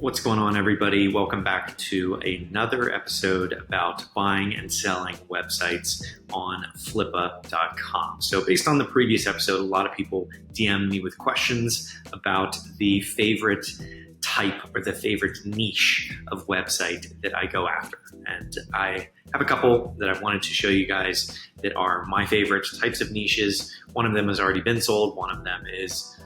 What's going on, everybody? Welcome back to another episode about buying and selling websites on Flippa.com. So based on the previous episode, a lot of people DM me with questions about the favorite type or the favorite niche of website that I go after. And I have a couple that I wanted to show you guys that are my favorite types of niches. One of them has already been sold. One of them is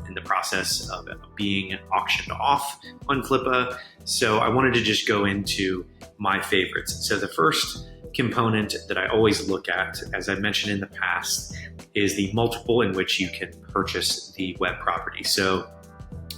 in the process of being auctioned off on Flippa. So I wanted to just go into my favorites. So the first component that I always look at, as I mentioned in the past, is the multiple in which you can purchase the web property. So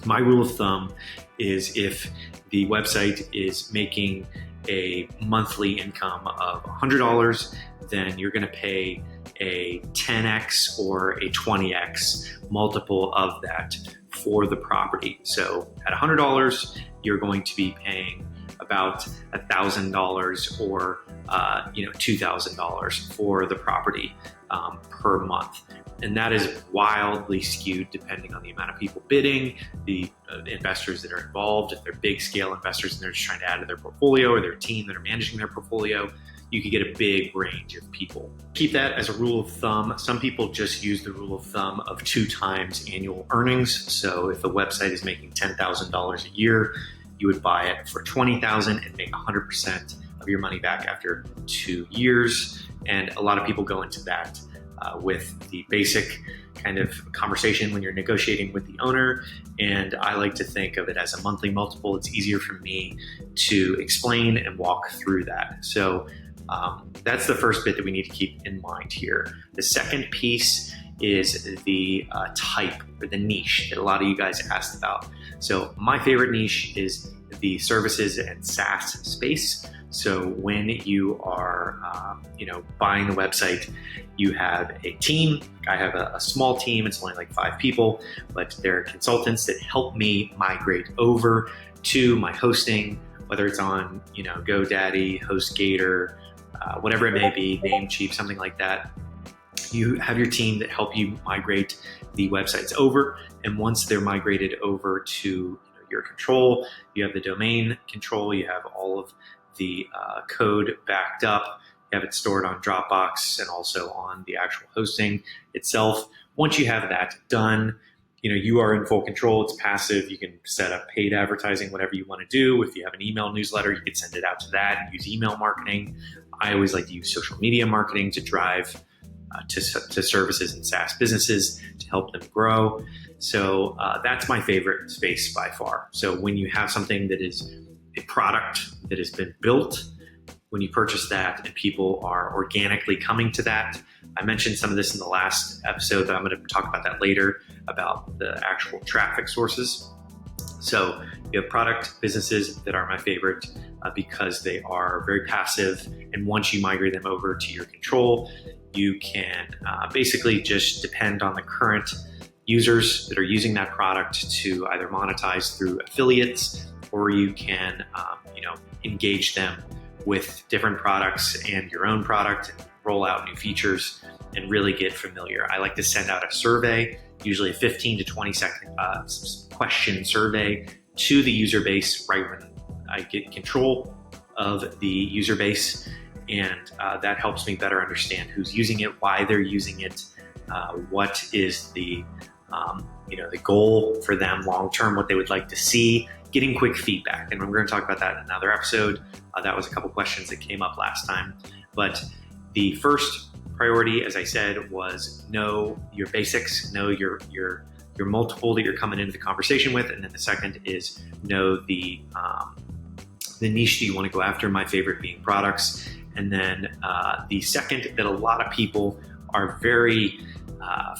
my rule of thumb is if the website is making a monthly income of $100, then you're going to pay a 10x or a 20x multiple of that for the property. So at $100, you're going to be paying about $1,000 or $2,000 for the property per month. And that is wildly skewed depending on the amount of people bidding, the investors that are involved. If they're big scale investors and they're just trying to add to their portfolio, or their team that are managing their portfolio, you could get a big range of people. Keep that as a rule of thumb. Some people just use the rule of thumb of 2 times annual earnings. So if a website is making $10,000 a year, you would buy it for $20,000 and make 100% of your money back after 2 years. And a lot of people go into that with the basic kind of conversation when you're negotiating with the owner. And I like to think of it as a monthly multiple. It's easier for me to explain and walk through that. So that's the first bit that we need to keep in mind here. The second piece is the type or the niche that a lot of you guys asked about. So my favorite niche is the services and SaaS space. So when you are, buying the website, you have a team. I have a small team. It's only like 5 people, but they're consultants that help me migrate over to my hosting, whether it's on, GoDaddy, HostGator, whatever it may be, Namecheap, something like that. You have your team that help you migrate the websites over. And once they're migrated over to your control, you have the domain control, you have all of the code backed up, you have it stored on Dropbox and also on the actual hosting itself. Once you have that done, you are in full control. It's passive. You can set up paid advertising, whatever you want to do. If you have an email newsletter, you can send it out to that and use email marketing. I always like to use social media marketing to drive to services and SaaS businesses to help them grow. So that's my favorite space by far. So when you have something that is a product that has been built, when you purchase that and people are organically coming to that. I mentioned some of this in the last episode, but I'm going to talk about that later, about the actual traffic sources. So you have product businesses that are my favorite because they are very passive. And once you migrate them over to your control, you can basically just depend on the current users that are using that product to either monetize through affiliates, or you can engage them with different products and your own product, and roll out new features and really get familiar. I like to send out a survey, usually a 15 to 20 second question survey to the user base right when I get control of the user base. And that helps me better understand who's using it, why they're using it, what is the goal for them long-term, what they would like to see, getting quick feedback. And we're going to talk about that in another episode. That was a couple questions that came up last time. But the first priority, as I said, was know your basics, know your multiple that you're coming into the conversation with. And then the second is know the niche that you want to go after, my favorite being products. And then the second that a lot of people are very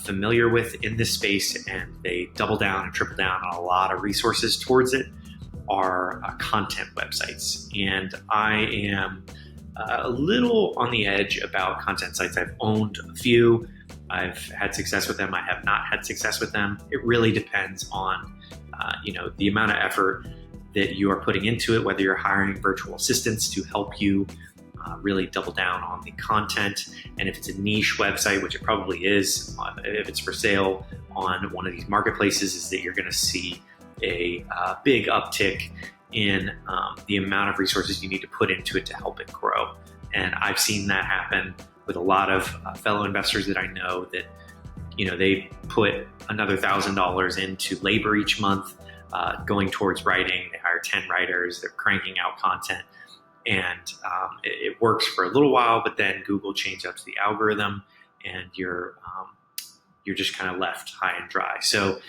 familiar with in this space, and they double down and triple down on a lot of resources towards it, are content websites. And I am a little on the edge about content sites. I've owned a few. I've had success with them. I have not had success with them. It really depends on the amount of effort that you are putting into it, whether you're hiring virtual assistants to help you really double down on the content. And if it's a niche website, which it probably is, if it's for sale on one of these marketplaces, is that you're going to see a big uptick in the amount of resources you need to put into it to help it grow. And I've seen that happen with a lot of fellow investors that I know that, they put another $1,000 into labor each month, going towards writing. They hire 10 writers, they're cranking out content, and it works for a little while, but then Google changed up the algorithm, and you're just kind of left high and dry. So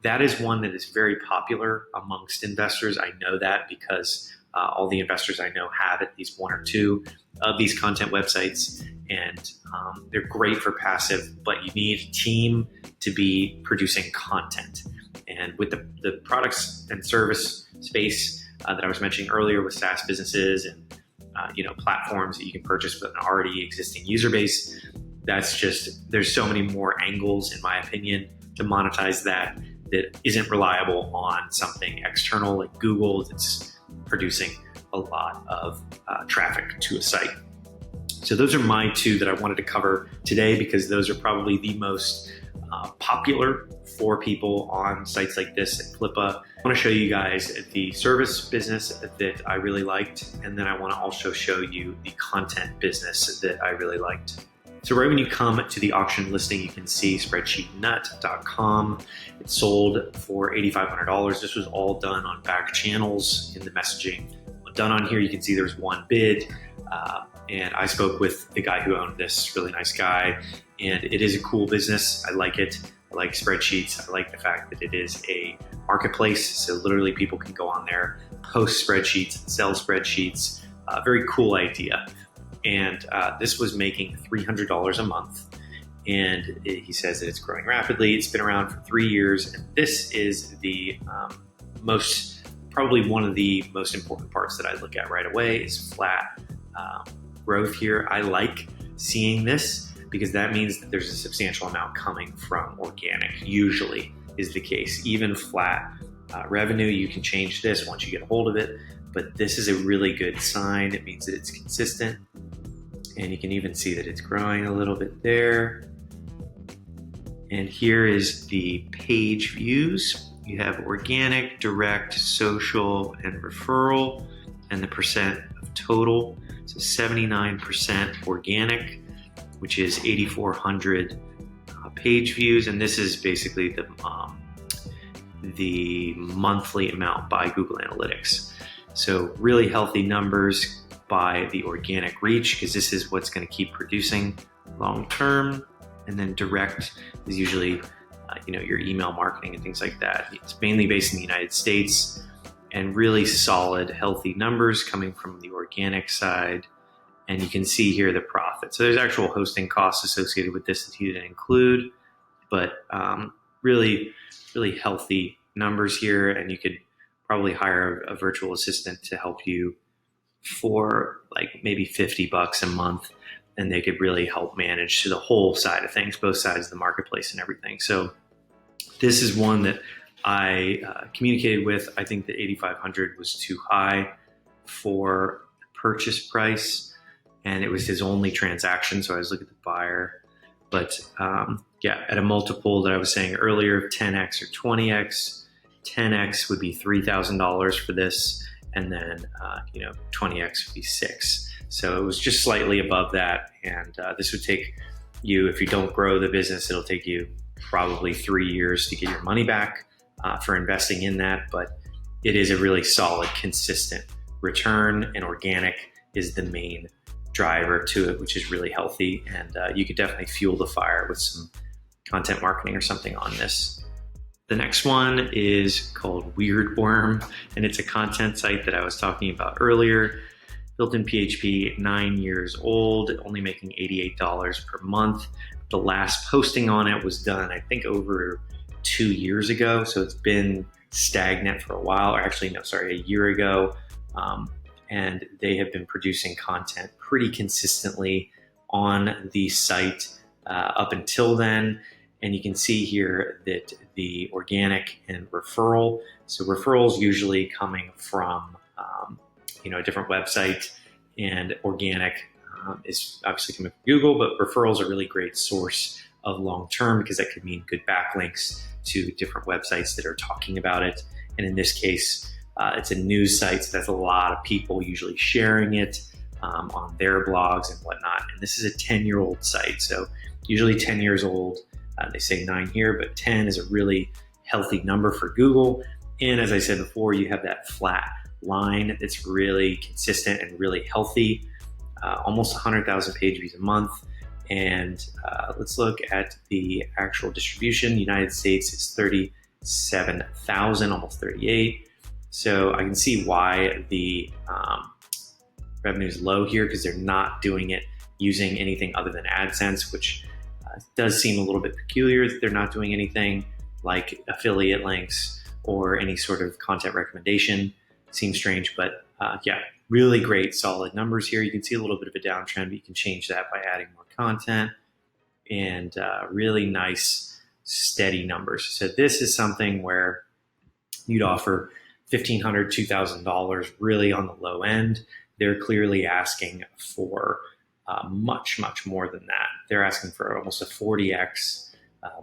that is one that is very popular amongst investors. I know that because all the investors I know have at least one or two of these content websites, and they're great for passive, but you need a team to be producing content. And with the products and service space that I was mentioning earlier with SaaS businesses and platforms that you can purchase with an already existing user base, there's so many more angles, in my opinion, to monetize that isn't reliable on something external like Google that's producing a lot of traffic to a site. So those are my two that I wanted to cover today, because those are probably the most popular for people on sites like this at Flippa. I want to show you guys the service business that I really liked, and then I want to also show you the content business that I really liked. So right when you come to the auction listing, you can see spreadsheetnut.com. It sold for $8,500. This was all done on back channels in the messaging. Done on here, you can see there's one bid. And I spoke with the guy who owned this, really nice guy. And it is a cool business. I like it. I like spreadsheets. I like the fact that it is a marketplace. So literally people can go on there, post spreadsheets, sell spreadsheets. Very cool idea. And this was making $300 a month. And he says that it's growing rapidly. It's been around for 3 years. And this is the probably one of the most important parts that I look at right away is flat growth here. I like seeing this because that means that there's a substantial amount coming from organic, usually is the case. Even flat revenue, you can change this once you get a hold of it, but this is a really good sign. It means that it's consistent, and you can even see that it's growing a little bit there. And here is the page views. You have organic, direct, social, and referral, and the percent of total. So 79% organic, which is 8,400 page views, and this is basically the monthly amount by Google Analytics. So really healthy numbers by the organic reach, because this is what's going to keep producing long term. And then direct is usually your email marketing and things like that. It's mainly based in the United States, and really solid, healthy numbers coming from the organic side. And you can see here the profit. So there's actual hosting costs associated with this that he didn't include, but really, really healthy numbers here. And you could probably hire a virtual assistant to help you for like maybe $50 a month, and they could really help manage the whole side of things, both sides of the marketplace and everything. So this is one that I communicated with. I think that 8,500 was too high for the purchase price, and it was his only transaction. So I was looking at the buyer, but at a multiple that I was saying earlier, 10x or 20x. 10x would be $3,000 for this, and then 20x would be $6,000. So it was just slightly above that, and this would take you, if you don't grow the business, it'll take you probably 3 years to get your money back for investing in that. But it is a really solid, consistent return, and organic is the main driver to it, which is really healthy. And you could definitely fuel the fire with some content marketing or something on this. The next one is called Weird Worm, and it's a content site that I was talking about earlier. Built in PHP, 9 years old, only making $88 per month. The last posting on it was done, I think, over 2 years ago. So it's been stagnant for a while, or actually, no, sorry, a year ago. And they have been producing content pretty consistently on the site up until then. And you can see here that the organic and referral, so referrals usually coming from a different website, and organic is obviously coming from Google, but referrals are a really great source of long-term, because that could mean good backlinks to different websites that are talking about it. And in this case, it's a news site, so that's a lot of people usually sharing it on their blogs and whatnot. And this is a 10-year-old site, so usually 10 years old. They say 9 here, but 10 is a really healthy number for Google. And as I said before, you have that flat line that's really consistent and really healthy, almost 100,000 page views a month. And let's look at the actual distribution. United States is 37,000, almost 38. So I can see why the revenue is low here, because they're not doing it using anything other than AdSense, which does seem a little bit peculiar that they're not doing anything like affiliate links or any sort of content recommendation. Seems strange, but yeah, really great, solid numbers here. You can see a little bit of a downtrend, but you can change that by adding more content, and really nice, steady numbers. So this is something where you'd offer $1,500, $2,000 really on the low end. They're clearly asking for much, much more than that. They're asking for almost a 40x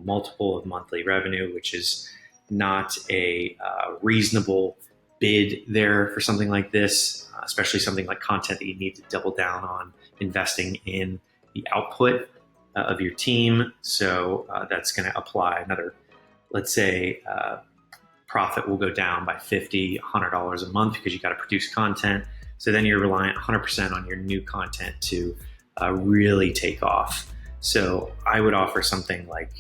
multiple of monthly revenue, which is not a reasonable bid there for something like this, especially something like content that you need to double down on investing in the output of your team. So that's going to apply another, let's say, profit will go down by $50, $100 a month because you got to produce content. So then you're reliant 100% on your new content to really take off. So I would offer something like,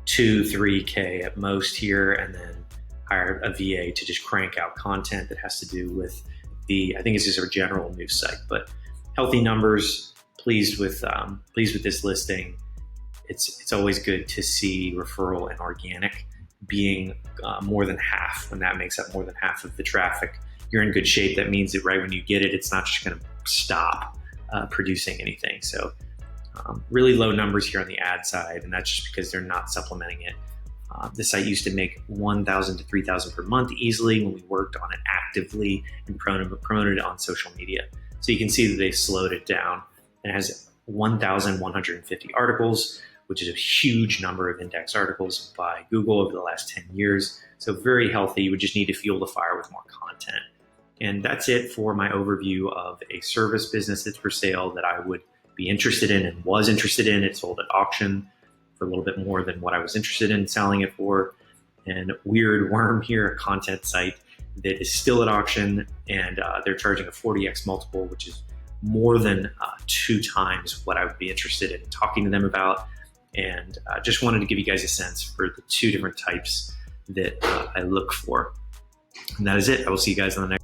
2-3K at most here, and then hire a VA to just crank out content that has to do with I think it's just a general news site, but healthy numbers. Pleased with this listing. It's always good to see referral and organic being more than half. When that makes up more than half of the traffic, you're in good shape. That means that right when you get it, it's not just going to stop producing anything. So really low numbers here on the ad side, and that's just because they're not supplementing it. The site used to make $1,000 to $3,000 per month easily when we worked on it actively and promoted it on social media. So you can see that they slowed it down. It has 1,150 articles, which is a huge number of index articles by Google over the last 10 years. So very healthy. You would just need to fuel the fire with more content. And that's it for my overview of a service business that's for sale that I would be interested in and was interested in. It sold at auction for a little bit more than what I was interested in selling it for. And Weird Worm here, a content site that is still at auction, and they're charging a 40x multiple, which is more than 2 times what I would be interested in talking to them about. And just wanted to give you guys a sense for the 2 different types that I look for. And that is it. I will see you guys on the next